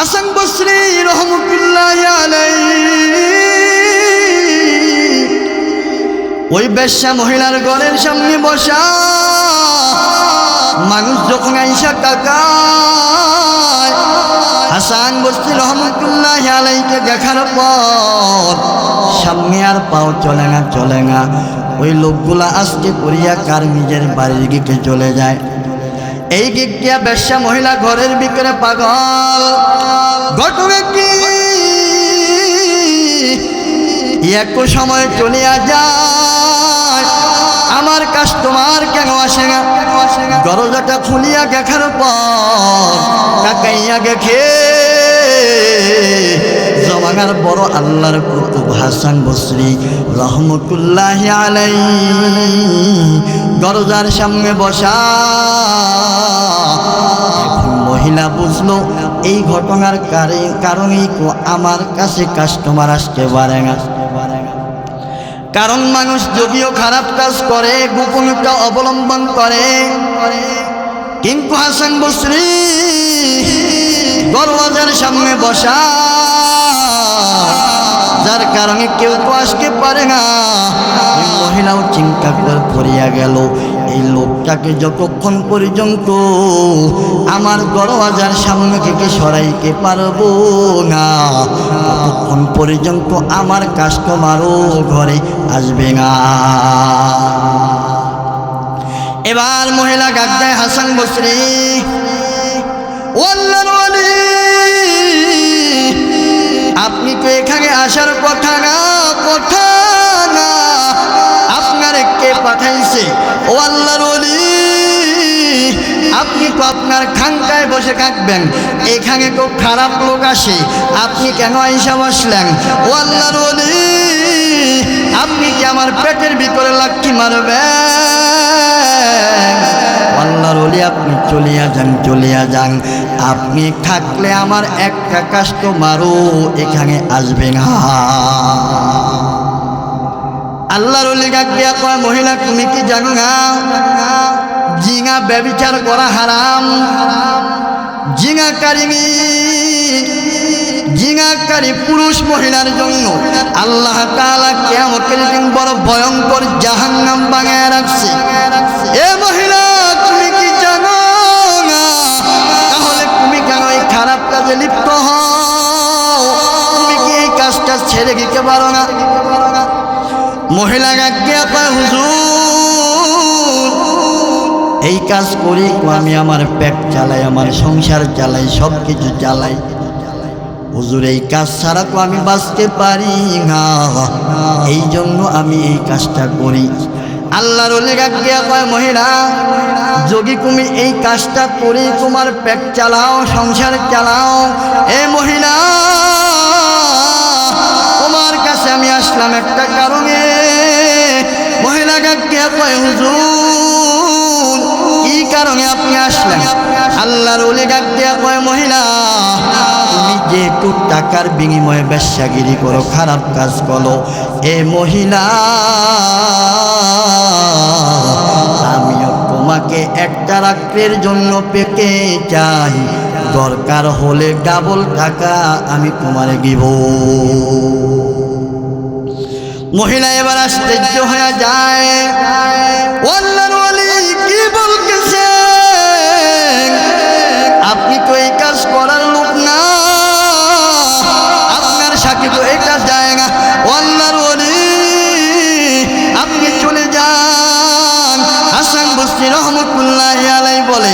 হাসান বসরি রহমতুল্লাহি আলাইহি ওই বেশ্যা মহিলার ঘরের সামনে বসা। মানুষ যখন আইসা তাকায় হাসান বসরি রহমতুল্লাহি আলাইহিকে দেখার পর সামনে আর পাও চলে না। ওই লোকগুলা আজকে করিয়া কার নিজের বাড়ির দিকে চলে যায়। এই দিক দিয়া বেশ্যা মহিলা ঘরের ভিতরে পাগল। ঘটনা কি এক সময় চলিয়া যায়, আমার কাস্টমার কেন আসে না? দরজাটা খুলিয়া দেখার পর তাকাইয়া দেখে জমানার বড় আল্লাহর কুতুব হাসান বসরি রহমতুল্লাহি আলাইহি দরজার সামনে বসা। মহিলা বুঝলো এই ঘটনার কারণেই আমার কাছে কাস্টমার আসতে পারে না। কারণ মানুষ যদিও খারাপ কাজ করে, গোপনীয়তা অবলম্বন করে, কিন্তু হাসান বসরি দরওয়াজার সামনে বসা, যার কারণে কেউ তো আসতে পারে না। মহিলাও চিন্তা করিয়া গেল, এই লোকটাকে যতক্ষণ পর্যন্ত আমার দরওয়াজার সামনে থেকে সরাইতে পারবো না, ততক্ষণ পর্যন্ত আমার কাস্টমারও ঘরে আসবে না। এবার মহিলা ডাক দেয় হাসান বসরি, ও আল্লাহর ওয়ালি, আপনি তো এখানে আসার কথা না, আপনার কে পাঠাইছে? ও আল্লাহর ওয়ালি, আপনি তো আপনার খানকায় বসে থাকবেন, এখানে তো খারাপ লোক আসে, আপনি কেন আইসা বসলেন? ও আল্লাহর ওয়ালি, আপনি কি আমার পেটের ভিতরে লাথি মারবেন? আল্লাহর ওলি, আপনি চলিয়া যান, আপনি থাকলে আমার একটা কাস্টমারও এখানে আসবে না। আল্লাহর ওলি ডাক দিয়া কয়, মহিলা তুমি কি জানো না জিনা ব্যভিচার করা হারাম? জিনাকারী পুরুষ মহিলার জন্য আল্লাহ তাআলা কিয়ামতের দিন বড় ভয়ঙ্কর জাহান্নাম বানায় রাখছে। এ মহিলা তুমি কি জানো না? তাহলে তুমি কেন এই খারাপ কাজে লিপ্ত হও? তুমি কি এই কাজটা ছেড়ে দিতে পারো না? মহিলা গিয়া কয়, হুজুর, এই কাজ করি আমি আমার পেট চালাই, আমার সংসার চালাই, সব কিছু চালাই। হুজুর, এই কাজ ছাড়া তো আমি বাঁচতে পারি না, এই জন্য আমি এই কাজটা করি। আল্লাহর ওলি ডাক দিয়া কয়, মহিলা, যদি তুমি এই কাজটা করে তোমার পেট চালাও, সংসার চালাও, এ মহিলা, তোমার কাছে আমি আসলাম একটা কারণে। মহিলা ডাক দিয়া কয়, হুজুর, কি কারণে আপনি আসলেন? আল্লাহর ওলি ডাক দিয়া কয়, মহিলা, তুমি যেহেতু টাকার বিনিময়ে বেশ্যাগিরি করো, খারাপ কাজ করো, এ মহিলা, আমিও তোমাকে একটা রাত্রের জন্য পেতে চাই, দরকার হলে ডাবল টাকা আমি তোমারে দিব। মহিলা এবার আশ্চর্য হয়ে যায়, আল্লাহর ওলি কি বলতেছেন? আপনি তো এই কাজ করার লোক না, আপনার সাথে তো এটা যায় না। আল্লাহর ওলি, আপনি চলে যান। হাসান বসরি রহমতুল্লাহি আলাইহি বলে,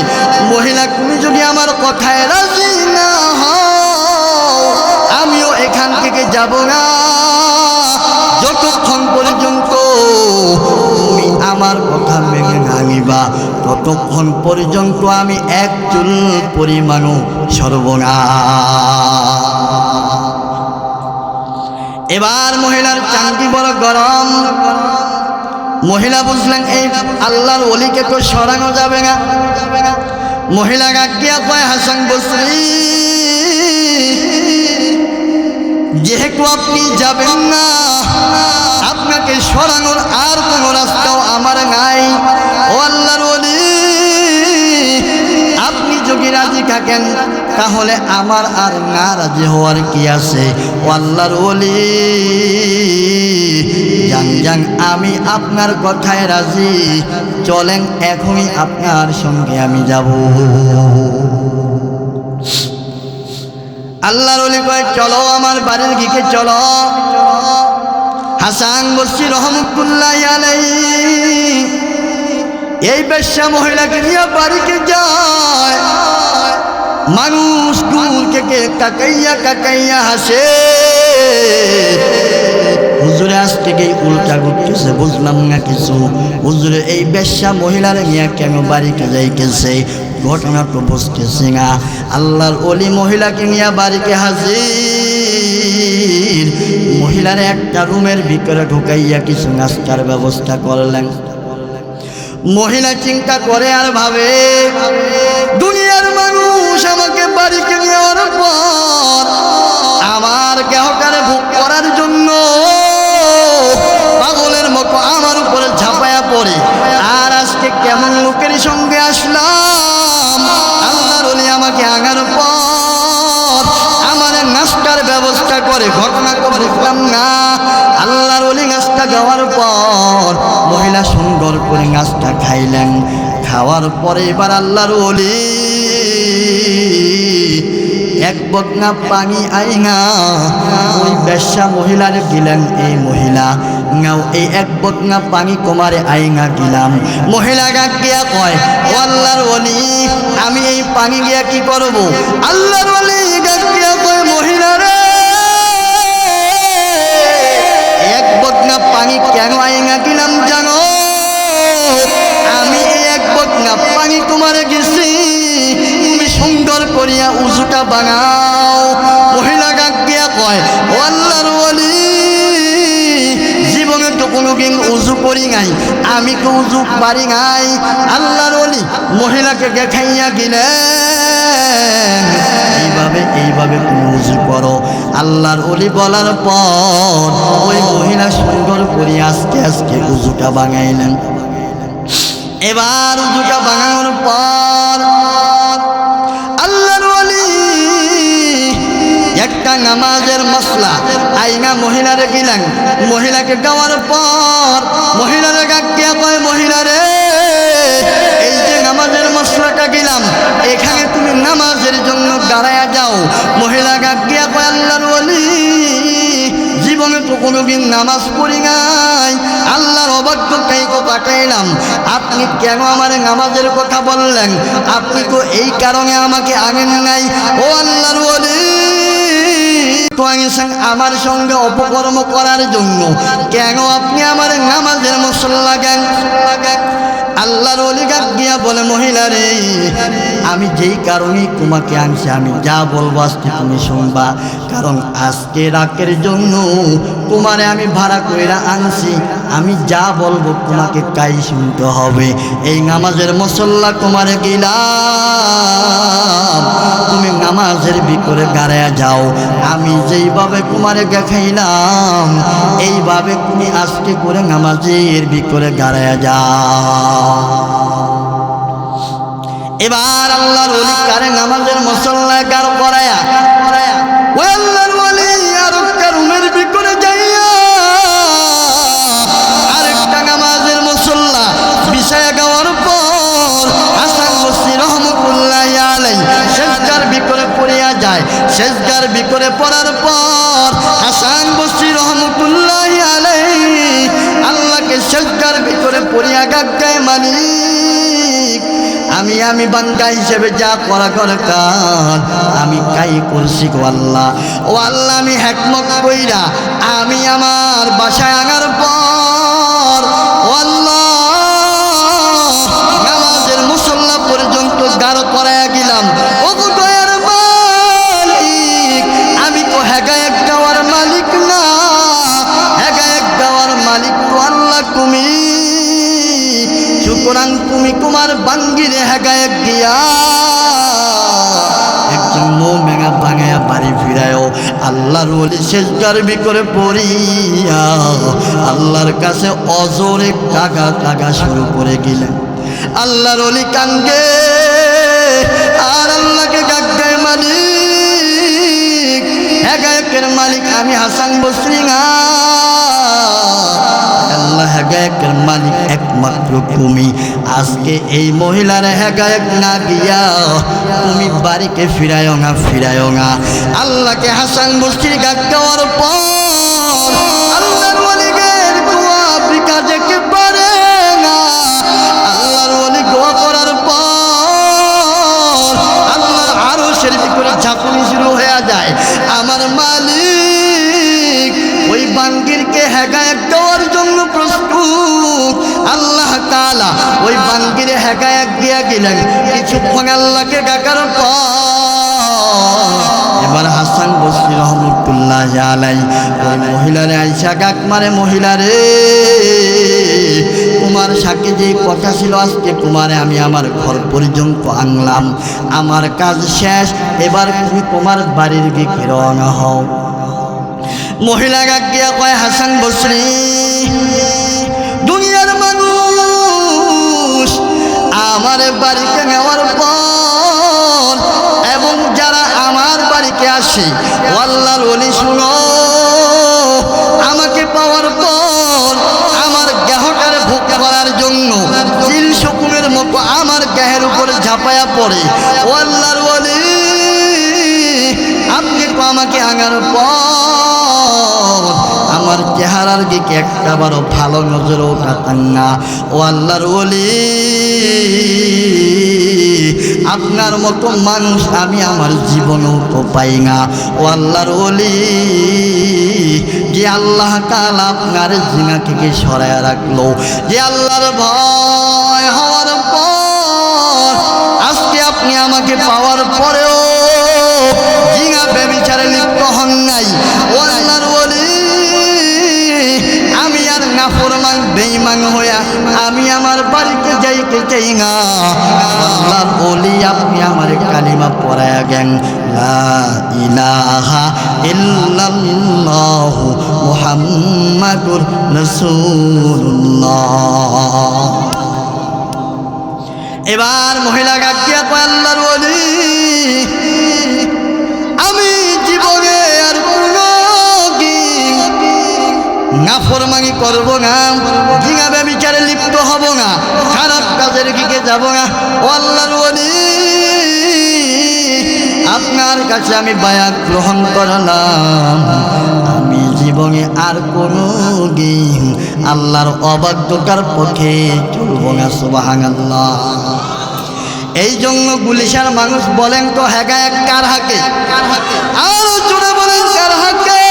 মহিলা, তুমি যদি আমার কথায় রাজি না হও, আমিও এখান থেকে যাব না, যতক্ষণ পর্যন্ত তুমি আমার কথা মেনে না নিবা, ততক্ষণ পর্যন্ত আমি এক চুল পরিমাণও সরব না। এবার মহিলার চাকরি বড় গরম। মহিলা বুঝলেন এই আল্লাহর ওলিকে তো সরানো যাবে না। মহিলা গাকিয়া কয়, হাসান বসরি, যেহেতু আপনি যাবেন না, আপনাকে সরানোর আর কোনো রাস্তাও আমার নাই। ও আল্লাহর ওলি, আপনি যদি রাজি থাকেন তাহলে আমার আর নারাজি হওয়ার কি আছে? ও আল্লাহর ওলি, যান যান, আমি আপনার কথায় রাজি, চলেন এখনই আপনার সঙ্গে আমি যাব। আল্লাহর ওলি কয় চলো আমার বাড়ির দিকে চলো। হাসান বসরি রহমতুল্লাহ আলাইহি এই বেশ্যা মহিলাকে নিয়ে বাড়িতে যায়। মানুষ দূর থেকে কাকাইয়া কাকাইয়া হাসে। হুজুরে আজ থেকেই উল্টা ঘুরতেছে, বুঝলাম না কিছু। হুজুরে এই বেশ্যা মহিলার নিয়ে কেন বাড়িতে যাইতেছে, ঘটনা তো বুঝতেছি না। আল্লাহর ওলি মহিলাকে নিয়ে বাড়িতে হাজির। মহিলার একটা রুমের ভিতরে ঢুকাইয়া কিছু নাস্তার ব্যবস্থা করলেন। মহিলা চিন্তা করে আর ভাবে, দুনিয়ার মানুষ আমাকে বাড়িতে নেওয়ার পর আমার দেহটারে ভোগ করার জন্য পাগলের মতো আমার উপরে ঝাঁপায়া পড়ে। আর আজকে কেমন লোকের সঙ্গে আসলাম। আল্লাহর ওলি আমাকে আগার পর আমার নাস্তার ব্যবস্থা করে, ঘটনা তো বুঝলাম না। আল্লাহর ওলি নাস্তা যাওয়ার পর মহিলা সুন্দর করে নাস্তা খাইলেন। খাওয়ার পরে এবার আল্লাহর ওলি এক বদনা পানি আইনা ওই বেশ্যা মহিলারে দিলেন। এই মহিলা নাও এই এক বদনা পানি তোমারে আইনা দিলাম। মহিলা গাক গিয়া কয়, ও আল্লাহর ওলি, আমি এই পানি গিয়া কি করব? আল্লাহর ওলি গাক গিয়া কয়, মহিলা রে, এক বদনা পানি কেন আইনা দিলাম জানো? আমি এই এক বদনা পানি তোমারে গেছি, তুমি সুন্দর করিয়া উজুটা বানাও। মহিলা গাক দিয়া কয়, ও আল্লাহর ওলি, জীবনে তো কোনোদিন উজু করি নাই, আমি তো উজু পারি নাই। আল্লাহর ওলি মহিলাকে দেখাইয়া গেলেন, এইভাবে তুমি উজু করো। আল্লাহর ওলি বলার পর ওই মহিলা সুন্দর করে আস্তে আস্তে উজুটা বাঙাইলেন। এবার উজুটা বাঙানোর পর আল্লাহর ওলি একটা নামাজের মশলা আইনা মহিলারে গিলেন। মহিলাকে গাওয়ার পর মহিলারে গাকিয়া কয়, মহিলারে, এই যে নামাজের মশলাটা গিলাম, এখানে তুমি নামাজের জন্য দাঁড়ায়া যাও। মহিলা গাকিয়া কয়, আল্লাহর ওলি, জীবনে তো কোনোদিন নামাজ পড়ি নাই, আল্লাহর অবাধ্য কাইকো পাঠাইলাম, আপনি কেন আমার নামাজের কথা বললেন? আপনি তো এই কারণে আমাকে আনেন নাই। ও আল্লাহর ওলি, আমার সঙ্গে অপকর্ম করার জন্য কেন আপনি আমার নামাজের মশলা জ্ঞান? আল্লাহর ওলি গাক দিয়া বলে, মহিলা রে, আমি যেই কারণে তোমাকে আনছি, আমি যা বলবো আজকে তুমি শুনবা। কারণ আজকে রাতের জন্য তোমারে আমি ভাড়া কইরা আনছি, আমি যা বলবো তোমাকে তাই শুনতে হবে। এই নামাজের মশলা তোমারে গিলাম, তুমি নামাজের ভিতরে গাড়ায়া যাও। আমি যেইভাবে তোমারে দেখাইলাম এইভাবে তুমি আজকে করে নামাজের ভিতরে গাড়ায়া যাও। এবার আল্লাহর ওলি কারে নামাজের মশলা গাড় করায়া ওই আল্লাহর ওলি আরেকটা রুমের ভিতরে যাইয়া আরেকটা নামাজের মশলা বিছায়া গাওয়ার পর হাসান বসরি রহমতুল্লাহ আলাইহি সেজদার ভিতরে পড়িয়া যায়। সেজদার ভিতরে পড়ার পর হাসান বসরি রহমতুল্লাহ আলাইহি আল্লাহকে সেজদার ভিতরে পড়িয়া গাক গায়, মালিক, আমি বান্দা হিসেবে যা করা দরকার আমি তাই করছি গো আল্লাহ। ও আল্লাহ, আমি হিকমত কইরা আমি আমার বাসায় আনার পর ও আল্লাহ নামাজের মুসল্লা পর্যন্ত গাঢ় করাইয়া গেলাম। ও গো দয়ার মালিক, আমি তো হেগায়েক দেওয়ার মালিক না, হেগায়েক দেওয়ার মালিক তো আল্লাহ তুমি। সুতরাং তুমি তোমার বাঙ্গিরে হেগায়েক দিয়া একজন মোমেনা ভাঙায়া বাড়ি ফিরায়ও। আল্লাহর ওলি সেজদার ভিতরে পড়িয়া আল্লাহর কাছে অজরে কাগা শুরু করে গেলেন। আল্লাহর ওলি কান্দে আর আল্লাহকে ডাক দেয়, মালিক, হেগায়েকের মালিক আমি হাসান বসরি না, আল্লাহ হেগায়েকের মালিক একমাত্র তুমি। আজকে এই মহিলার হেগায়েক না দিয়া তুমি বাড়িকে ফিরায়ও না। আল্লাহকে হাসান বসরির গাছ দেওয়ার পর আল্লাহর ওলিদের দোয়া বিকা যেতে পারে না। আল্লাহর ওলি দোয়া করার পর আল্লাহর আরশের ভিতরে ঝাঁকুনি শুরু হয়ে যায়। আমার মালিক ওই বাঙ্গিরকে হেগায়েক দেওয়ার জন্য প্রস্তুত। আল্লাহ তাআলা ওই বাঙ্গিরে হেগায়েক দিয়া গেলেন। কিছুক্ষণ আল্লাহকে ডাকার পর এবার হাসান বসরি রহমতুল্লাহ আলাইহি ওই মহিলারে আইসা ডাক মারে, মহিলারে তোমার সাথে যে কথা ছিল আজকে তোমারে আমি আমার ঘর পর্যন্ত আনলাম, আমার কাজ শেষ, এবার তুমি তোমার বাড়ির দিকে রওনা হও। মহিলা ডাক দিয়া কয়, হাসান বসরি দুনিয়ার মানুষ আমার বাড়িতে নেওয়ার পর এবং যারা আমার বাড়িতে আসে আল্লাহর ওলি শুনো, আমাকে পাওয়ার পর আমার দেহটারে ভোগ করার জন্য চিল শকুনের মতো আমার দেহের উপরে ঝাঁপায়া পড়ে। ও আল্লাহর ওলি আপনি তো আমাকে আনার পর আমার চেহারার দিকে একটাবারও ভালো নজরও তাকান না। ও আল্লাহর ওলি আপনার মতো মানুষ আমি আমার জীবনেও তো পাই না। ও আল্লাহর ওলি যে আল্লাহ তাআলা আপনার জিনা থেকে সরায় রাখলো, যে আল্লাহর ভয় হওয়ার পর আজকে আপনি আমাকে পাওয়ার পরেও জিনা ব্যভিচারে লিপ্ত হন নাই। ও আল্লাহর ওলি আমি আর নাফরমান বেঈমান হইয়া আমি আমার বাড়িতে যাইতে চাই না। আল্লাহর ওলি আপনি আমার কালিমা পড়ায়া গেন, লা ইলাহা ইল্লাল্লাহু মুহাম্মাদুর রাসূলুল্লাহ। এবার মহিলা ডাক দিয়া কয়, আল্লাহর ওলি আমি জীবনে আর কোনোদিন নাফরমানি করব না, জিনা ব্যভিচারে লিপ্ত হব না, খারাপ কাজের দিকে যাব না। ও আল্লাহর ওলি আপনার কাছে আমি বায়াত গ্রহণ করলাম, আমি জীবনে আর কোনোদিন আল্লাহর অবাধ্যতার পথে চলব না। সুবহানাল্লাহ। এই জন্য গুলিশার মানুষ বলেন তো হেগায়েক কার হাকে? আরো জোরে বলেন কার হাকে?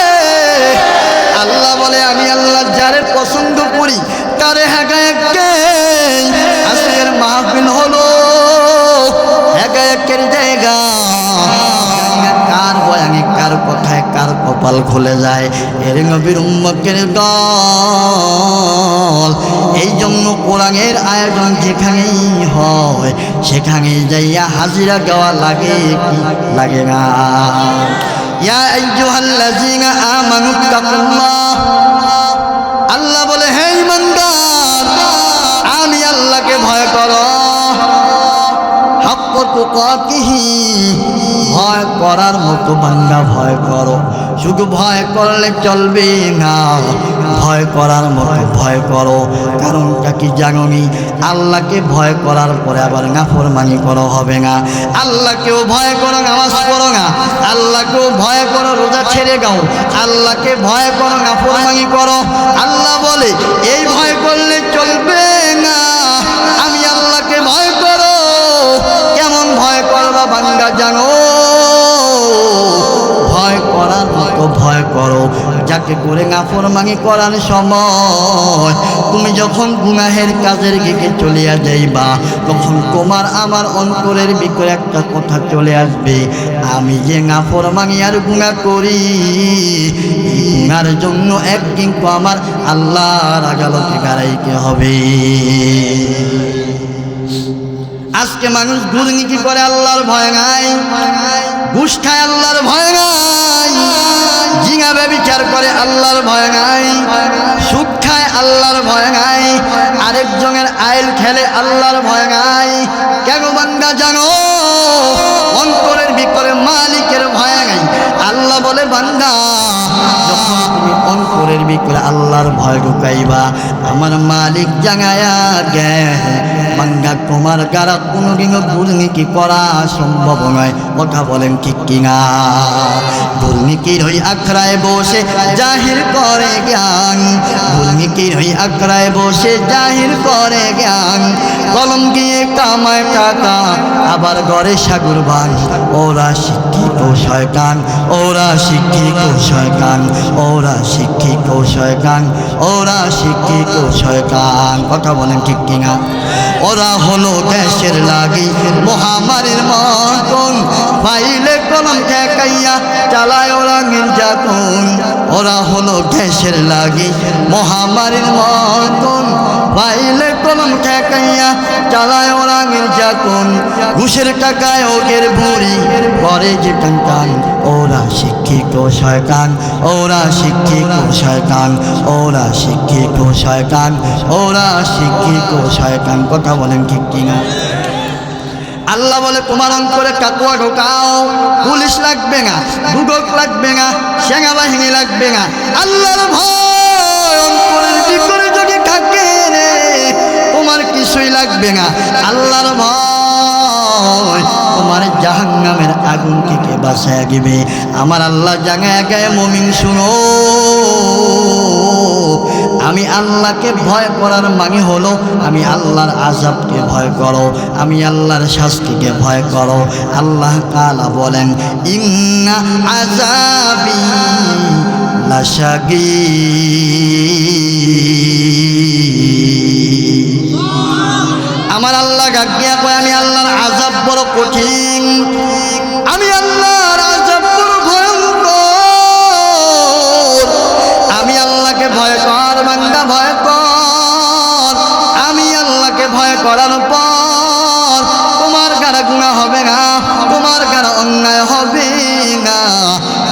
আল্লাহ বলে আমি আল্লাহ যারে পছন্দ করি তারে হেগায়েককে। আজকের মাহফিল হলো হেগায়েকের জায়গা। কার বয়ানে কার কথায় কার কপাল খুলে যায়, এর নবীর উম্মতের দল। এই জন্য কোরআনের আয়োজন যেখানেই হয় সেখানেই যাইয়া হাজিরা দেওয়া লাগে কি লাগে না? ইয়া আইয়ুহাল্লাযীনা আমানুত্তাকুল্লাহ, আল্লাহ বলে হে ঈমানদার আমি আল্লাহকে ভয় করো। হাক্কা তুকাতিহি, ভয় করার মতো বান্দা ভয় করো। শুধু ভয় করলে চলবে না, ভয় করার মতো ভয় করো। কারণটা কি জানোনি? আল্লাহকে ভয় করার পরে আবার নাফরমানি করো হবে না। আল্লাহকেও ভয় করো, নামাজ পড়ো না। আল্লাহকেও ভয় করো, রোজা ছেড়ে দাও। আল্লাহকে ভয় করো, নাফরমানি করো। আল্লাহ বলে এই ভয় করলে চলবে না, আমি আল্লাহকে ভয় করো। কেমন ভয় করবা বান্দা জানো? ভয় করার মতো ভয় করো, যাকে করে নাফরমানি করার সময় তুমি যখন গুনাহের কাজের দিকে চলিয়া যাইবা, তখন তোমার আমার অন্তরের ভিতরে একটা কথা চলে আসবে, আমি যে নাফরমানি আর গুনাহ করি, গুনার জন্য একদিন তো আমার আল্লাহর আদালতে দাঁড়াইতে হবে। আজকে মানুষ দুর্নীতি করে আল্লাহর ভয় নাই, ঘুষ খায় আল্লাহর ভয় নাই, জিনা ব্যভিচার করে আল্লাহর ভয় নাই, সুদ খায় আল্লাহর ভয় নাই, আরেকজনের আইল খেলে আল্লাহর ভয় নাই। কেন বান্দা জানো? অন্তরের ভিতরে মালিকের ভয় নাই। আল্লাহ বলে বান্দা করে আল্লাহর ভয় ঢুকাইবা। আমার মালিক জাগায়া গে বাঙ্গা তোমার গারা কোনোদিন দুর্নীতি করা সম্ভব নয়। কথা বলেন ঠিক কিনা? দুর্নীতির হই আখড়ায় বসে জাহির করে জ্ঞান, দুর্নীতির হই আখড়ায় বসে জাহির করে জ্ঞান। কলম গিয়ে কামায় টাকা আবার ঘরে সাগর বান। ওরা শিক্ষিত শয়তান, ওরা শিক্ষিত শয়তান, ওরা শিক্ষিত শয়তান, ওরা শিক্ষিত শয়তান। কথা বলেন ঠিক কিনা? ওরা হলো দেশের লাগি মহামারীর মতন, ফাইলে কলম ঠেকাইয়া চালায় ওরা নির্যাতন। ওরা হলো দেশের লাগি মহামারীর মতন, ফাইলে কলম ঠেকাইয়া চালায় ওরা নির্যাতন। ঘুষের টাকায় ওদের বুড়ি করে যে টান। ওরা শিক্ষিত শয়তান, ওরা শিক্ষিত শয়তান, ওরা শিক্ষিত শয়তান, ওরা শিক্ষিত শয়তান। কথা বলেন ঠিক কিনা? আল্লাহ বলে তোমার অন্তরে কাকুয়া ঢোকাও, পুলিশ লাগবে না, দুদক লাগবে না, সেনাবাহিনী লাগবে না। আল্লাহর ভয় অন্তরের ভিতরে যদি থাকে রে তোমার কিছুই লাগবে না। আল্লাহর ভয় তোমার জাহান্নামের আগুন থেকে বাঁচায় দিবে। আমার আল্লাহ জাগায় গায়ে মুমিন শুনো, আমি আল্লাহকে ভয় করার মানে হলো আমি আল্লাহর আযাবকে ভয় করো, আমি আল্লাহর শাস্তিকে ভয় করো। আল্লাহ তাআলা বলেন ইন্না আযাবি লাশাদীদ। আমার আল্লাহ গাগিয়া কয় আমি আল্লাহর আযাব বড় কঠিন, আমি আল্লাহর আযাব বড় ভয়ঙ্কর। আমি আল্লাহকে ভয় কর বান্দা, ভয় কর। আমি আল্লাহকে ভয় করার পর তোমার কারা গুনাহ হবে না, তোমার কারা অন্যায় হবে না।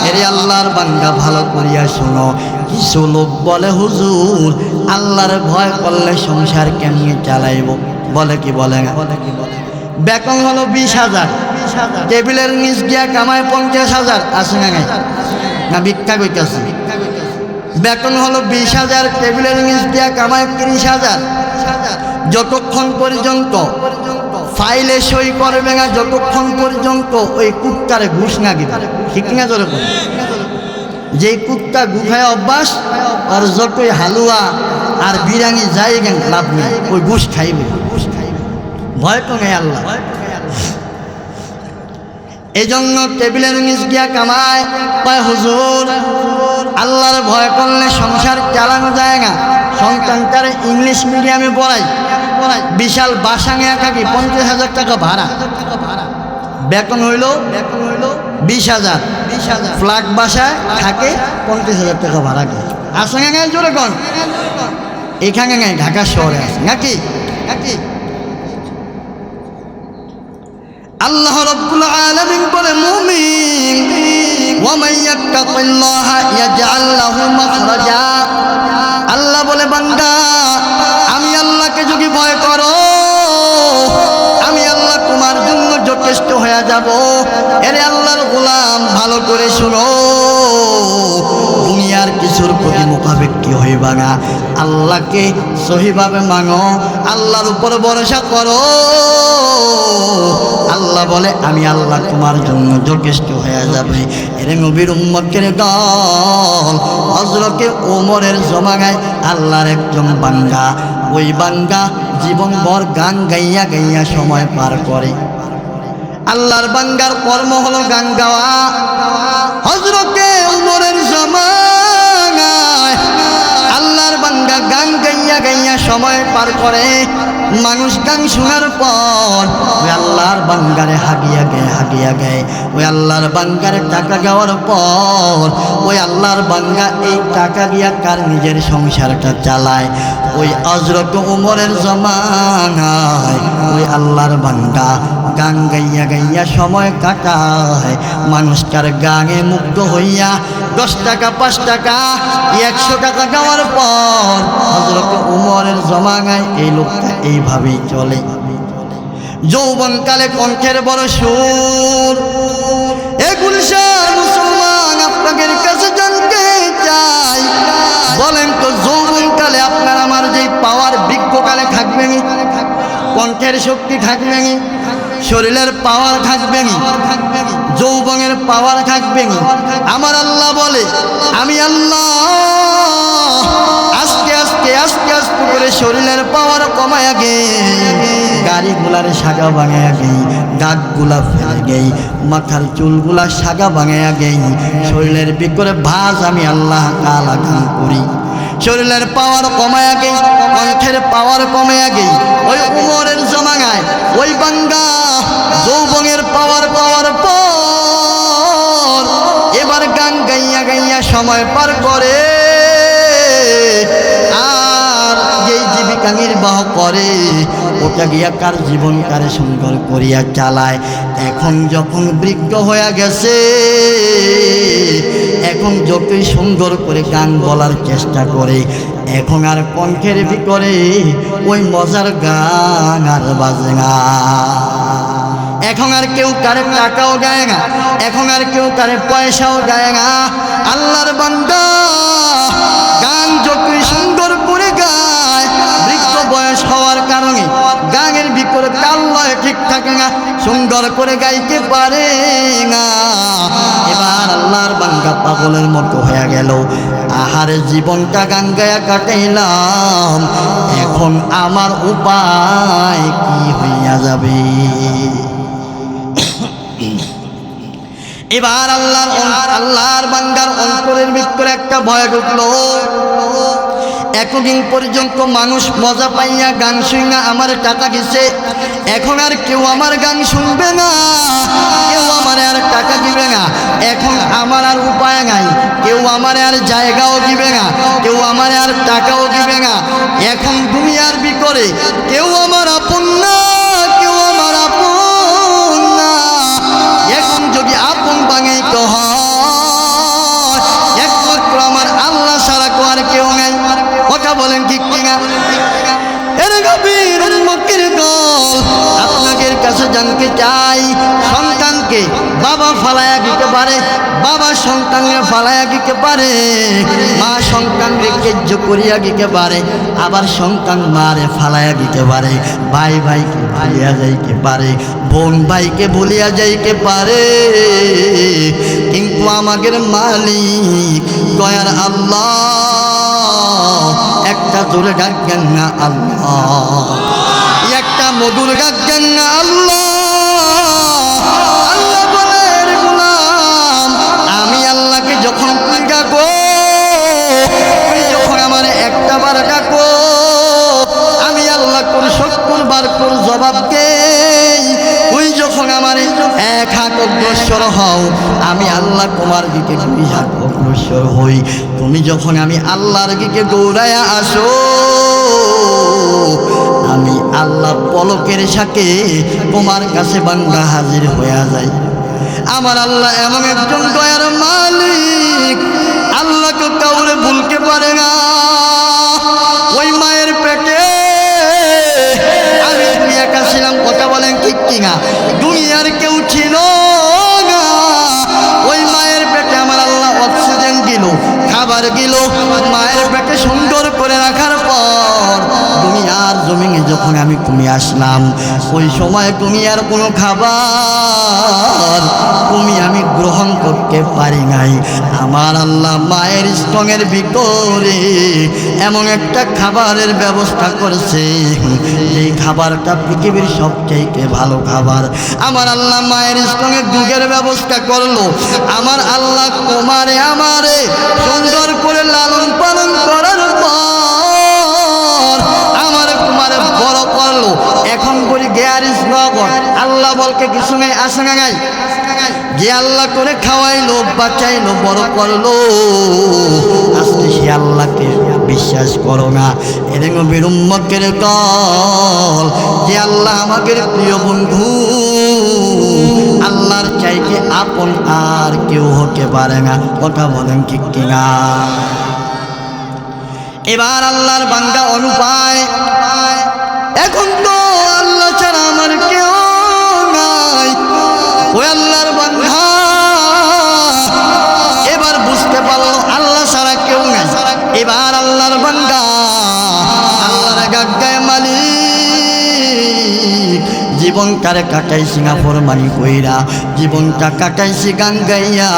এরে আল্লাহর বান্দা ভালো করিয়া শোনো। কিছু লোক বলে হুজুর আল্লাহর ভয় করলে সংসার কেমনে চালাইব? বলে কি বলে না? বেতন হলো 20,000, টেবিলের নিচ গিয়া কামায় 50,000। আছে না নাই? না ভিক্ষা কইতাছে। বেতন হলো 20,000, টেবিলের নিচ গিয়া কামায় 30,000। যতক্ষণ পর্যন্ত ফাইলে সই করবে না, যতক্ষণ পর্যন্ত ওই কুত্তারে ঘুষ না দিবে। ঠিক না? জোরে বল। যেই কুত্তা গুখায় অভ্যাস, আর যতই হালুয়া আর বিরিয়ানি যাই গেন লাভ নেই, ওই ঘুষ খাইবে। ভয় তো নেই আল্লাহ। এই জন্য টেবিলের নিচ গিয়া কামায় পায় হুজুর আল্লাহর ভয় করলে সংসার চালানো যায় না। সন্তানটারে ইংলিশ মিডিয়ামে পড়াই, বিশাল বাসা নিয়ে থাকি, 50,000 টাকা ভাড়া। বেতন হইল 20,000, ফ্ল্যাট বাসায় থাকে 50,000 টাকা ভাড়া দেয়। আসে না গায়ে জোরে কন? এখানে গায়ে ঢাকা শহরে আছে নাকি? আল্লাহ রাব্বুল আলামিন বলে মুমিন ওয়া মান ইয়াত্তাকিল্লাহা ইয়াজআল লাহু মাখরাজা। আল্লাহ বলে বান্দা আমি আল্লাহকে যদি ভয় করো আমি আল্লাহ তোমার জন্য যথেষ্ট হয়ে যাব। এরে আল্লাহর গোলাম ভালো করে শুনো, দুনিয়ার কিছুর প্রতি মুখাপেক্ষী হইবা না। আল্লাহকে সহিভাবে মানো, আল্লাহর উপর ভরসা করো। আল্লাহ বলে আমি আল্লাহ তোমার জন্য যথেষ্ট হয়ে যাবে। এরে নবীর উম্মতের দল হযরতে ওমরের জমানায় আল্লাহর একজন বান্দা, ওই বান্দা জীবনভর গান গাইয়া গাইয়া সময় পার করে। আল্লাহর বান্দার কর্ম হলো গান গাওয়া। হযরতে ওমরের জমানায় আল্লাহর বান্দা গান গাইয়া গাইয়া সময় পার করে। মানুষ গান শোনার পর ওই আল্লাহর বান্দারে হাগিয়া গায়। ওই আল্লাহর বান্দারে টাকা দেওয়ার পর ওই আল্লাহর বান্দা এই টাকা দিয়া কার নিজের সংসারটা চালায়। ওই হযরত ওমরের জমানায় ওই আল্লাহর বান্দা গান গাইয়া গাইয়া সময় কাটায়। মানুষটার গানে মুগ্ধ হইয়া 10 টাকা 5 টাকা 100 টাকা দেওয়ার পর হযরত ওমরের জমানায় এই লোকটা এইভাবেই চলে। যৌবনকালে কণ্ঠের বড় সুর। এগুলো মুসলমান আপনাদের কাছে জানতে চাই, বলেন কণ্ঠের শক্তি থাকবে নি, শরীরের পাওয়ার থাকবে নি, যৌবনের পাওয়ার থাকবে নি। আমার আল্লাহ বলে আমি আল্লাহ আস্তে আস্তে আস্তে আস্তে করে শরীরের পাওয়ার কমায়া গে, গাড়িগুলার শাগা ভাঙায়া গেই, দাগগুলা ফেলে গেই, মাথার চুলগুলা শাগা ভাঙায়া গেই, শরীরের ভিতরে ভাঁজ আমি আল্লাহ তাআলা গান করি। শরীরের পাওয়ার কমায়া গেই, কণ্ঠের পাওয়ার কমায়া গেই। ওই উমরের জমানায় ওই বাঙ্গা যৌবনের পাওয়ার পাওয়ার পর এবার গান গাইয়া গাইয়া সময় পার করে, আর যেই জীবিকা নির্বাহ করে ওটা গিয়া কার জীবন কারে সুন্দর করিয়া চালায়। এখন যখন বৃদ্ধ হয়ে গেছে, এখন যতই সুন্দর করে গান বলার চেষ্টা করে, এখন আর কণ্ঠের ভিতরে ওই মজার গান আর বাজে না। এখন আর কেউ কারে টাকাও গায় না, এখন আর কেউ কারে পয়সাও গায় না। আল্লাহর বান্দা গান যতই সুন্দর করে গায়, বৃদ্ধ বয়স হওয়ার কারণে গানের ভিতরে তাল লয় ঠিক থাকে না, সুন্দর করে গাইতে পারে না। এবার আল্লাহর বান্দা পাগলের মতো হয়ে গেল, আহারে জীবনটা গান গায়া কাটাইলাম, এখন আমার উপায় কি হইয়া যাবে। এবার আল্লাহর বান্দার অন্তরের ভিতরে একটা ভয় ঢুকলো। এতদিন পর্যন্ত মানুষ মজা পাইয়া গান শুনে আমার টাকা দিছে, এখন আর কেউ আমার গান শুনবে না, কেউ আমার আর টাকা দিবে না, এখন আমার আর উপায় নাই, কেউ আমার আর জায়গাও দিবে না, কেউ আমার আর টাকাও দিবে না। এখন দুনিয়ার ভিতরে কেউ আমার আপন না, কেউ আমার আপন না। এখন যদি আপন বাঙাইতে হয়, একমাত্র আমার আল্লাহ ছাড়া আর কেউ নাই। কথা বলেন ঠিক কিনা? এর গভীর উন্মুখের গোল আপনাদের কাছে জানতে চাই, সন্তানকে বাবা ফালায়া দিতে পারে, বাবা সন্তানকে ফালায়া দিতে পারে, মা সন্তানকে কেজ্য করিয়া দিতে পারে, আবার সন্তান মারে ফালায়া দিতে পারে, ভাই ভাইকে ভুলিয়া যাইতে পারে, বোন ভাইকে ভুলিয়া যাইতে পারে। কিন্তু আমাদের মালিক দয়ার আল্লাহ একটা জোরে ডাকবেন না আল্লাহ, একটা মধুর ডাকবেন না আল্লাহ। আল্লাহ বলেন গোলাম, আমি আল্লাহকে যখন ডাকো, যখন আমার একটা বার ডাকো, আমি আল্লাহ করে 70 বার করে জবাব দেই। ওই যখন আমার 1 হাত অগ্রসর হও, আমি আল্লাহ তোমার দিকে 2 হাত অগ্রসর হই। তুমি যখন আমি আল্লাহর দিকে দৌড়ায়া আসো, আমি আল্লাহ পলকের সাথে তোমার কাছে বান্দা হাজির হয়ে যাই। আমার আল্লাহ এমন একজন দয়ার মালিক, আল্লাহকে কাউরে ভুলতে পারে না। ওই মায়ের পেটে আমি তুমি একা ছিলাম, কথা বলেন ঠিক কিনা? দুনিয়ার কেউ ছিল না। ওই মায়ের পেটে আমার আল্লাহ অক্সিজেন দিল, খাবার দিল, মায়ের পেটে সুন্দর করে রাখার পর দুনিয়ার জমিনে যখন তুমি আসলাম, ওই সময় তুমি আর কোনো খাবার আমি গ্রহণ করতে পারি নাই। আমার আল্লাহ মায়ের স্তনের ভিতরে এমন একটা খাবারের ব্যবস্থা করেছে, এই খাবারটা পৃথিবীর সবচেয়ে ভালো খাবার। আমার আল্লাহ মায়ের স্তনের দুধের ব্যবস্থা করলো। আমার আল্লাহ তোমারে আমারে সুন্দর করে লালন পালন করার পর আমার তোমারে বড় করলো। এখন বলি দেয়ার ইজ নগর, আল্লাহ বলকে কিছু নেই, আসে না নাই। যে আল্লাহ করে খাওয়াইলো, বাঁচাইলো, বড় করলো, আজকে সে আল্লাহকে বিশ্বাস করো না। এরকম বিরুম্মকের কল যে আল্লাহ আমাদের প্রিয় বন্ধু, আল্লাহর চাইতে আপন আর কেউ হতে পারে না। কথা বলেন ঠিক কিনা? এবার আল্লাহর বান্দা অনুপায়, এখন তো আল্লাহ ছাড়া আমার কেউ নাই। ওই আল্লাহর বান্দা এবার বুঝতে পারলো আল্লাহ ছাড়া কেউ নাই। এবার আল্লাহর বান্দা আল্লাহর গায়ে মালিক জীবনটারে কাটাইছি নাফরমানি কইরা, জীবনটা কাটাইছি গান গাইয়া,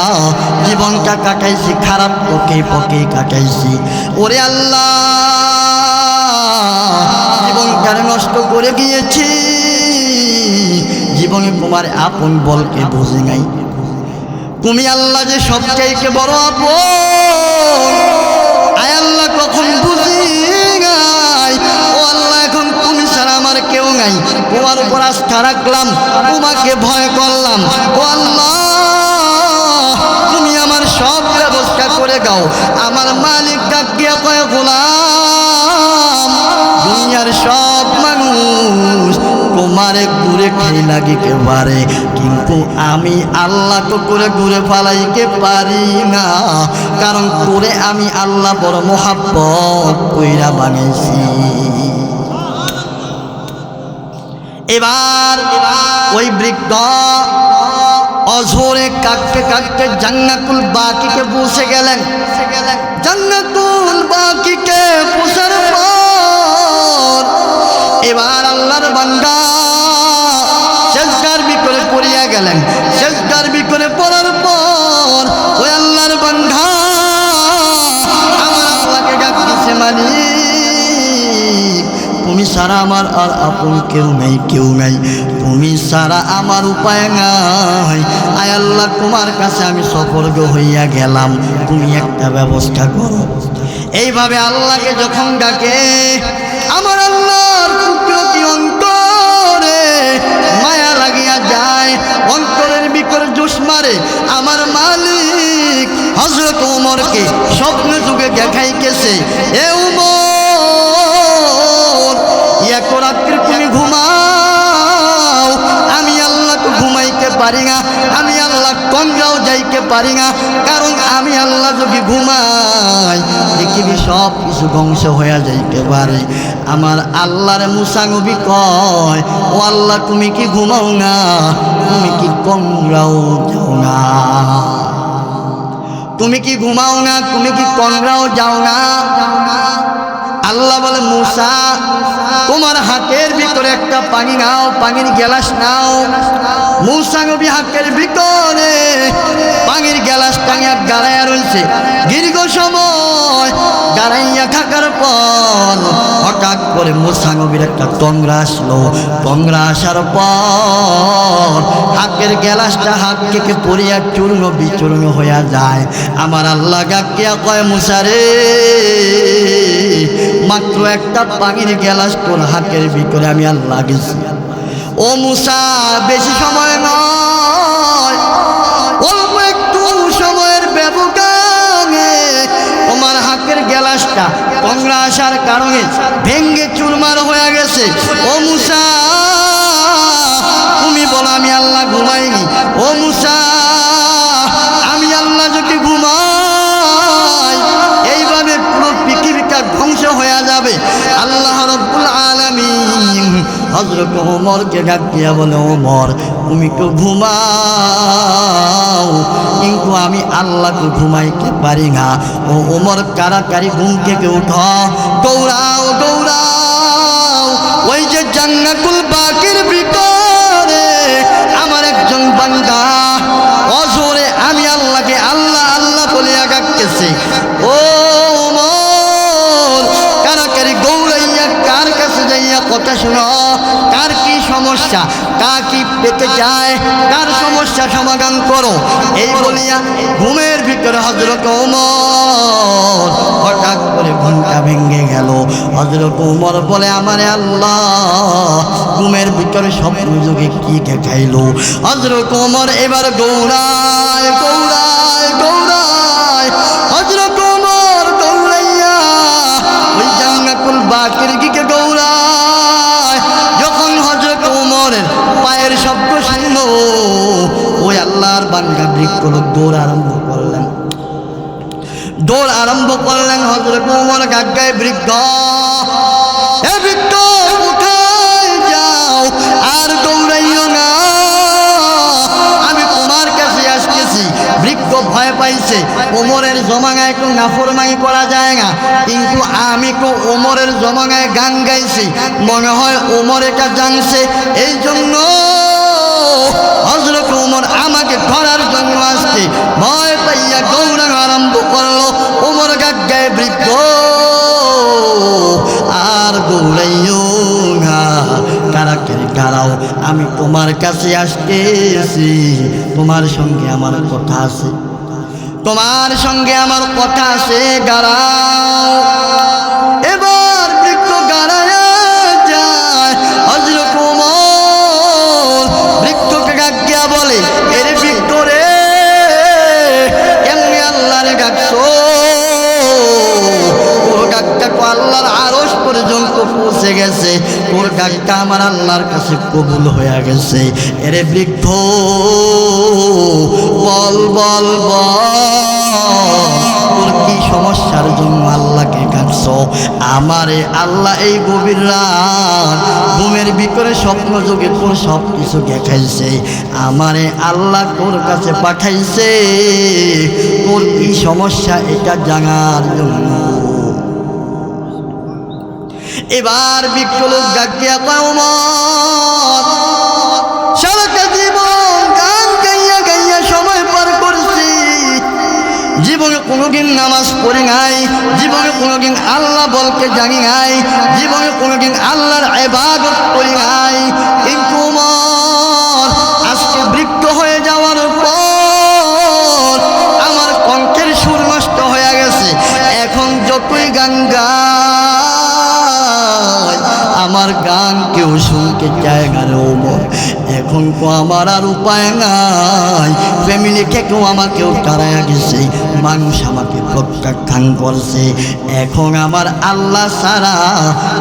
জীবনটা কাটাইছি খারাপ পকে পকে কাটাইছি। ওরে আল্লাহ, জীবনটারে নষ্ট করে গিয়েছি, জীবনে তোমার আপন বলকে বুঝি নাই। তুমি আল্লাহ যে সবচাইতে বড় আপন, আয় আল্লাহ কখন বুঝি নাই। ও আল্লাহ, এখন তুমি ছাড়া আমার কেউ নাই, তোমার উপর আস্থা রাখলাম, তোমাকে ভয় করলাম। ও আল্লাহ, তুমি আমার সব ব্যবস্থা করে দাও। আমার মালিক ডাকিয়া কয়, গোলাম, দুনিয়ার সব মানুষ তোমারে ঘুরে খেয়ে লাগিতে পারে, কিন্তু আমি আল্লাহ তো করে ঘুরে ফালাইতে পারি না, কারণ করে আমি আল্লাহ বড় মোহাব্বত কইরা বানাইছি। এবার ওই বৃদ্ধ অঝোরে কাঁদতে কাঁদতে জান্নাতুল বাকিকে পৌঁছে গেলেন। জান্নাতুল বাকিকে পৌঁছার পর এবার আল্লাহর বান্দা সেজদার ভিতরে পড়িয়া গেলেন। সেজদার ভিতরে পড়ার পর ওই আল্লাহর বান্দা আমার আল্লাহকে ডাকতেছে, মালিক, তুমি ছাড়া আমার আর আপন কেউ নাই, কেউ নাই, তুমি ছাড়া আমার উপায় নাই। আয় আল্লাহ, তোমার কাছে আমি সফর্গ হইয়া গেলাম, তুমি একটা ব্যবস্থা করো। এইভাবে আল্লাহকে যখন ডাকে, আমার আল্লাহর কুদরতি অন্তরে মায়া লাগিয়া যায়, অন্তরের ভিতরে জোশ মারে। আমার মালিক হযরত ওমরকে স্বপ্ন যুগে দেখাইতেছে, এ ওমর, এত রাত্রে তুমি ঘুমাও, আমি আল্লাহ তো ঘুমাইতে পারি না, আমি আল্লাহ কমরাও যাইতে পারি না, কারণ আমি আল্লাহ যদি ঘুমাই পৃথিবী সব কিছু ধ্বংস হয়ে যাইতে পারে। আমার আল্লাহর মুসা নবী কয়, ও আল্লাহ, তুমি কি ঘুমাও না? তুমি কি কমরাও যাও না? তুমি কি ঘুমাও না? তুমি কি কমরাও যাও না? আল্লাহ বলে, মুসা, তোমার হাতের ভিতরে একটা পানি নাও, পানির গ্লাস নাও। মুসা নবী হাতের ভিতরে পানির গ্লাস টাঙিয়া গাড়াইয়া রয়েছে। দীর্ঘ সময় গাড়াইয়া থাকার পর হঠাৎ করে মুসা নবীর একটা তংরা আসলো। তংরা আসার পর হাতের গ্লাসটা হাত থেকে পড়িয়া চূর্ণ বিচূর্ণ হইয়া যায়। আমার আল্লাহ ডাকিয়া কয়, মুসা রে, মাত্র একটা পানির গ্লাস তোর হাতের ভিতরে আমি আল্লাহ গেছি। ও মুসা, বেশি সময় নয়, অল্প একটু সময়ের ব্যবধানে তোমার হাতের গ্লাসটা তংরা আসার কারণে ভেঙ্গে চুরমার হয়ে গেছে। ও মুসা, তুমি বলো আমি আল্লাহ ঘুমাইনি। ও মুসা, আমি আল্লাহ যদি ঘুমাই, এইভাবে পুরো পৃথিবীটা ধ্বংস হয়ে যাবে। আল্লাহ রাব্বুল আলামিন হযরত ওমরকে ডাক দিয়া বলে, ওমর, তুমি তো ঘুমাও, কিন্তু আমি আল্লাহকে ঘুমাইতে পারি না। ও ওমর, কারাকারি ঘুম থেকে উঠো, দৌড়াও দৌড়াও, ওই যে জান্নাতুল বাকির ভিতরে আমার একজন বান্দা অজরে আমি আল্লাহকে আল্লাহ আল্লাহ বলিয়া ডাকতেছে। ও ওমর, কারাকারি দৌড়াইয়া কার কাছে যাইয়া কথা শোনো, কার কি সমস্যা, কার কি পেতে চায়, কার সমস্যা সমাধান করো। এই বলিয়া ঘুমের ভিতরে হযরত ওমর হঠাৎ করে ঘুমটা ভেঙে গেল। হযরত ওমর বলে, আমারে আল্লাহ ঘুমের ভিতরে স্বপ্ন যুগে কি দেখাইলো। হযরত ওমর এবার দৌড়ায় দৌড়ায় দৌড়ায়, হযরত ওমর দৌড়াইয়া ওই জান্নাতুল বাকির দিকে দৌড়ায়। যখন হযরত ওমরের পায়ের শব্দ শুনল, ওই আল্লাহর বান্দা বৃক্ষ দৌড় আরম্ভ করলেন। দৌড় আরম্ভ করলেন হযরত ওমর গায়ে বৃদ্ধ, এ বৃদ্ধ, কোথায় যাও? আর দৌড়াইও না, আমি তোমার কাছে আসতেছি। বৃদ্ধ ভয় পাইছে ওমরের জমানায় একটু নাফরমানি করা যায় না, কিন্তু আমি তো ওমরের জমানায় গান গাইছি, মনে হয় ওমর এটা জানছে, এই জন্য হযরত ওমর আমাকে ধরার জন্য আসছে। ভয় পাইয়া দৌড়ানো আরম্ভ করলো। ওমর গায়ে বৃদ্ধ আর দৌড়াইও না, কারাকেরি দাঁড়াও, আমি তোমার কাছে আসতেছি, তোমার সঙ্গে আমার কথা আছে, তোমার সঙ্গে আমার কথা আছে, দাঁড়াও। এবার বৃক্ষ দাঁড়ায় যায়। হযরত ওমর বৃক্ষকে ডাকিয়া বলে, এর বৃক্ষ রে, এমনি আল্লাহরে ডাকছো? ওর ডাকটা তো আল্লাহর আরশ পর্যন্ত পৌঁছে গেছে, ওর ডাকটা আমার আল্লাহর কাছে কবুল হয়ে গেছে। এরে বৃক্ষ বল বল বল, কি সমস্যার জন্য আল্লাহকে ডাকছো? আমারে আল্লাহ এই গভীর রাত ঘুমের ভিতরে স্বপ্ন যোগে তোর সব কিছু দেখাইছে, আমারে আল্লাহ তোর কাছে পাঠাইছে, তোর কি সমস্যা এটা জানার জন্য। এবার বৃক্ষ লোক ডাকিয়া কয়, ওমর সারাটা জীবন গান গাইয়া গাইয়া সময় পার করছি, জীবনে কোনোদিন নামাজ পড়ি নাই, জীবনে কোনোদিন আল্লাহ বলকে জানি নাই, জীবনে কোনোদিন আল্লাহর ইবাদত করি নাই, কিন্তু ওমর আজকে বৃক্ষ হয়ে যাওয়ার পর আমার কণ্ঠের সুর নষ্ট হয়ে গেছে, এখন যতই গান গাই আমার গান কেউ শুনতে চায় না রে ওমর। এখন তো আমার আর উপায় নাই, ফ্যামিলি থেকেও আমাকেও তাড়াইয়া গেছে, মানুষ আমাকে প্রত্যাখ্যান করছে, এখন আমার আল্লাহ ছাড়া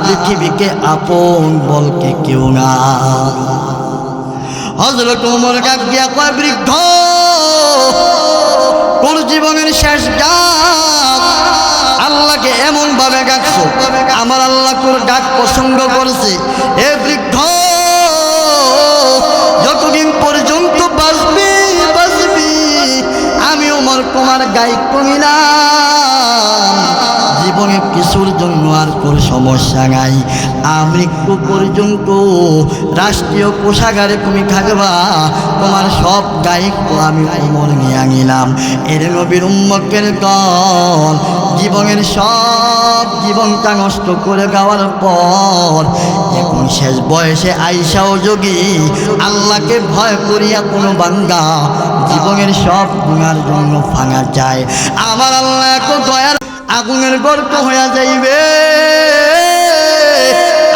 পৃথিবীকে আপন বলতে কেউ না। হযরত ওমর ডাকিয়া কয়, বৃদ্ধ তোর জীবনের শেষ ডাক আল্লাহকে এমন ভাবে ডাকছো, আমার আল্লাহ তোর ডাক পছন্দ করছে। এ বৃদ্ধ যতদিন পর্যন্ত বাঁচবি বাঁচবি, আমি ওমর তোমার দায়িত্ব নিলাম, জীবনে কিছুর জন্য আর তোর সমস্যা নাই, মৃত্যু পর্যন্ত রাষ্ট্রীয় কোষাগারে তুমি থাকবা, তোমার সব দায়িত্ব আমি ওমর নিয়ে নিলাম। এর নবীর উম্মতের দল জীবনের সব জীবনটা নষ্ট করে যাওয়ার পর এখন শেষ বয়সে আইসাও যোগী আল্লাহকে ভয় করিয়া কোনো বান্দা জীবনের সব গুনার জন্য ভাঙা যায়, আমার আল্লাহ এত দয়ার আগুনের গর্ত হয়ে যাইবে,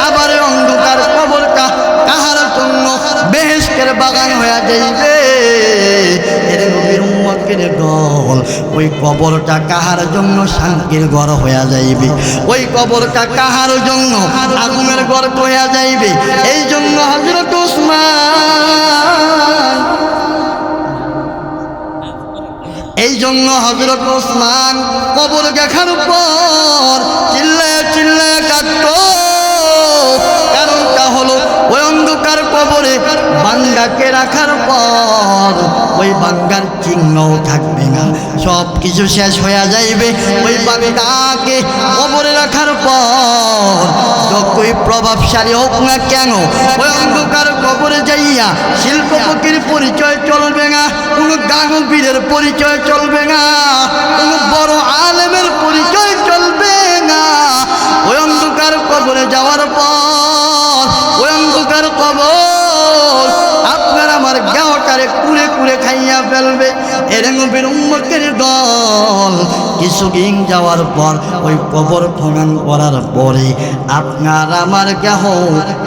আবার অন্ধকার কবরটা কাহার জন্য বেহেশতের বাগান হয়ে যাইবে। এর নবীর উম্মতের দল ওই কবরটা কাহার জন্য শান্তির ঘর হয়ে যাইবে, ওই কবরটা কাহার জন্য আগুনের গর্ত হয়ে যাইবে। এই জন্য হযরত ওসমান, এই জন্য হযরত ওসমান কবর দেখার পর চিল্লায় চিল্লায় কাঁদতো, কারণটা হলো ওই অন্ধকার কবরে বান্দাকে রাখার পর ওই বান্দার চিহ্নও থাকবে না, সব কিছু শেষ হয়ে যাইবে। ওই বান্দাকে কবরে রাখার পর যতই প্রভাবশালী হোক না কেন, ওই অন্ধকার কবরে যাইয়া শিল্পপতির পরিচয় চলবে না, কোনো দানবীরের পরিচয় চলবে না, কোনো বড় আলেমের পরিচয় চলবে না। ওই অন্ধকার কবরে যাওয়ার পর ওই অন্ধকার কবর আপনার আমার গাওটারে কুড়ে কুড়ে খাইয়া ফেলবে। এর নবীর উম্মতের দল কিছুদিন যাওয়ার পর ওই কবর খনন করার পরে আপনার আমার গাহ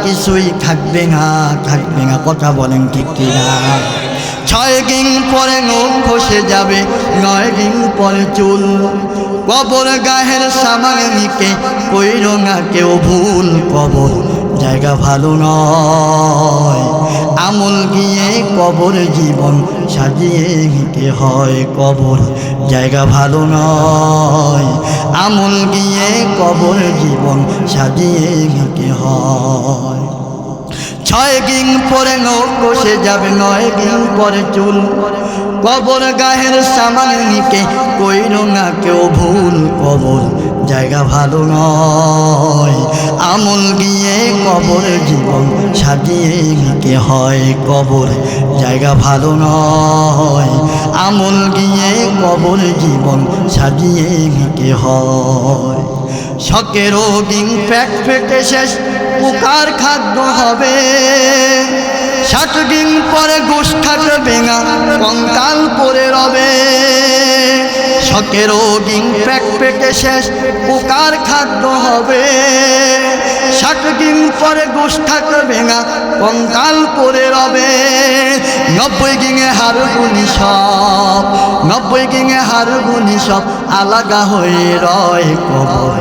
কিছুই থাকবে না, থাকবে না, কথা বলেন ঠিক কিনা? 6 দিন পরে নখ খসে যাবে, 9 দিন পরে চুল, কবর গায়ের সামানে নিকে কইর না কেউ ভুল, কবর জায়গা ভালো নয়, আমল গিয়ে কবর জীবন সাজিয়ে নিতে হয়, কবর জায়গা ভালো নয়, আমল গিয়ে কবর জীবন সাজিয়ে নিতে হয়। ছয় দিন পরে নখ কষে যাবে, 9 দিন পরে চুল। কবর গায়ের সামান নিকে কইল না কেউ ভুল। কবর জায়গা ভালো নয়, আমল গিয়ে কবর জীবন সাজিয়ে নিতে হয়। কবর জায়গা ভালো নয়, আমল গিয়ে কবর জীবন সাজিয়ে নিতে হয়। শখেরও দিন পেট ফেটে শেষ, পোকার খাদ্য হবে। 60 দিন পরে গোশ থাকবে ভেঙা, কঙ্কাল পরে রবে। শখেরও দিন পেট ফেটে শেষ, পোকার খাদ্য হবে। 60 দিন পরে গোশ থাকবে ভেঙা, কঙ্কাল পরে রবে। 90 দিনে হাড়গুলি সব, 90 দিনে হাড়গুলি সব আলাদা হয়ে রয়। কবর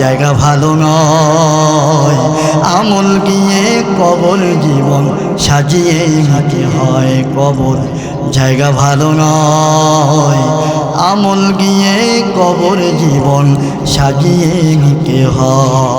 জায়গা ভালো নয়, আমল গিয়ে কবর জীবন সাজিয়ে নিতে হয়। কবর জায়গা ভালো নয়, আমল গিয়ে কবর জীবন সাজিয়ে নিতে হয়।